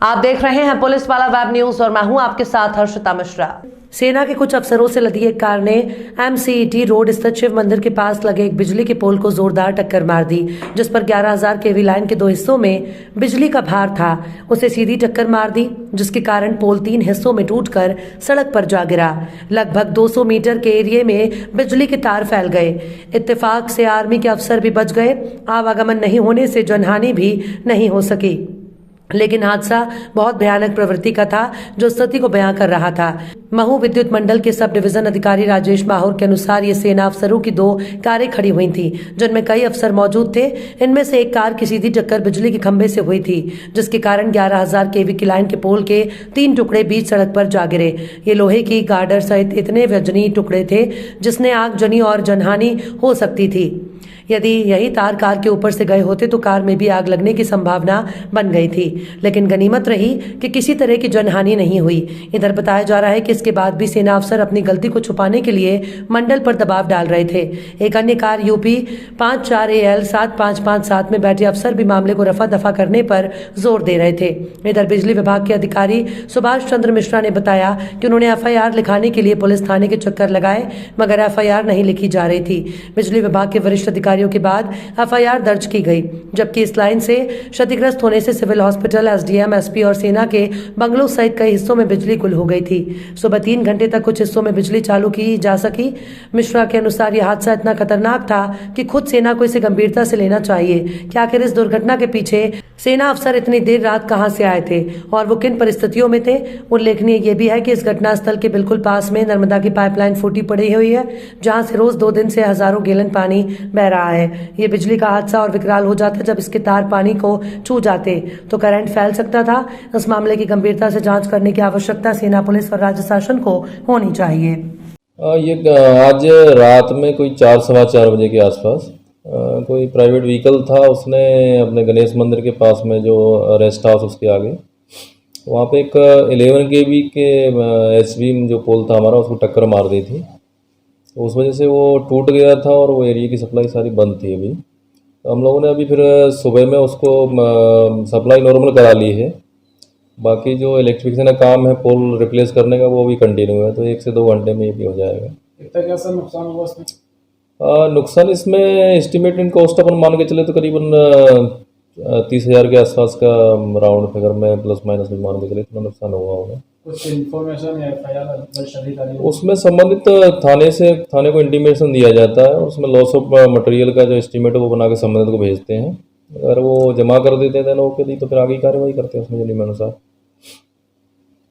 आप देख रहे हैं पुलिस वाला वेब न्यूज और मैं हूं आपके साथ हर्षिता मिश्रा। सेना के कुछ अफसरों से लदी एक कार ने MCET रोड स्थित शिव मंदिर के पास लगे एक बिजली के पोल को जोरदार टक्कर मार दी, जिस पर 11,000 kV लाइन के 2 हिस्सों में बिजली का भार था। उसे सीधी टक्कर मार दी, जिसके कारण पोल 3 हिस्सों में टूटकर सड़क पर जा गिरा। लगभग 200 मीटर के एरिया में बिजली के तार फैल गए। इत्तेफाक से आर्मी के अफसर भी बच गए। आवागमन नहीं होने से जनहानि भी नहीं हो सकी, लेकिन हादसा बहुत भयानक प्रवृत्ति का था, जो स्थिति को बयां कर रहा था। महू विद्युत मंडल के सब डिवीजन अधिकारी राजेश माहौर के अनुसार ये सेना अफसरों की 2 कारें खड़ी हुई थी, जिनमें कई अफसर मौजूद थे। इनमें से एक कार की सीधी टक्कर बिजली के खंभे से हुई थी, जिसके कारण 11,000 kV की लाइन के पोल के 3 टुकड़े बीच सड़क पर जा गिरे। ये लोहे की गार्डर सहित इतने वजनी टुकड़े थे जिसने आगजनी और जनहानि हो सकती थी। यदि यही तार कार के ऊपर से गए होते तो कार में भी आग लगने की संभावना बन गई थी, लेकिन गनीमत रही कि किसी तरह की जनहानि नहीं हुई। इधर बताया जा रहा है कि इसके बाद भी सेना अफसर अपनी गलती को छुपाने के लिए मंडल पर दबाव डाल रहे थे। एक अन्य कार UP 54AL 7557 में बैठे अफसर भी मामले को रफा दफा करने पर जोर दे रहे थे। इधर बिजली विभाग के अधिकारी सुभाष चंद्र मिश्रा ने बताया कि उन्होंने FIR लिखाने के लिए पुलिस थाने के चक्कर लगाए, मगर FIR नहीं लिखी जा रही थी। बिजली विभाग के वरिष्ठ अधिकारियों के बाद FIR दर्ज की गई, जबकि इस लाइन से क्षतिग्रस्त होने से सिविल हॉस्पिटल, SDM, SP और सेना के बंगलों सहित कई हिस्सों में बिजली गुल हो गई थी। सुबह 3 घंटे तक कुछ हिस्सों में बिजली चालू की जा सकी। मिश्रा के अनुसार यह हादसा इतना खतरनाक था कि खुद सेना को इसे गंभीरता से लेना चाहिए कि आखिर इस दुर्घटना के पीछे सेना अफसर इतनी देर रात कहां से आए थे और वो किन परिस्थितियों में थे। उल्लेखनीय ये भी है कि इस घटनास्थल के बिल्कुल पास में नर्मदा की पाइपलाइन फूटी पड़ी हुई है, जहां से रोज 2 दिन से हजारों गैलन पानी बह रहा है। ये बिजली का हादसा और विकराल हो जाता जब इसके तार पानी को छू जाते तो करंट फैल सकता था। इस मामले की गंभीरता से जांच करने की आवश्यकता सेना, पुलिस और राज्य शासन को होनी चाहिए। ये आज रात में कोई 4 सवा 4 बजे के आसपास कोई प्राइवेट व्हीकल था, उसने अपने गणेश मंदिर के पास में जो रेस्ट हाउस उसके आगे वहाँ पे एक 11 kV के HV जो पोल था हमारा, उसको टक्कर मार दी थी। तो उस वजह से वो टूट गया था और वो एरिया की सप्लाई सारी बंद थी। अभी तो हम लोगों ने अभी फिर सुबह में उसको सप्लाई नॉर्मल करा ली है। बाकी जो इलेक्ट्रिफिकेशन का काम है पोल रिप्लेस करने का, वो भी कंटिन्यू है, तो 1 से 2 घंटे में ये भी हो जाएगा। कितना कैसा नुकसान हुआ इसमें? नुकसान इसमें एस्टिमेटेड कॉस्ट अपन मान के चले तो करीबन 30,000 के आसपास का राउंड फिगर में प्लस माइनस में मान के चले इतना नुकसान हुआ होगा। कुछ इन्फॉर्मेशन या FIR उसमें संबंधित थाने को इंटीमेशन दिया जाता है, उसमें लॉस ऑफ मटेरियल का जो एस्टीमेट है वो बना के संबंधित को भेजते हैं। अगर वो जमा कर देते हैं देन ओके, दी तो फिर आगे कार्रवाई करते हैं उसमें जो नियमानुसार।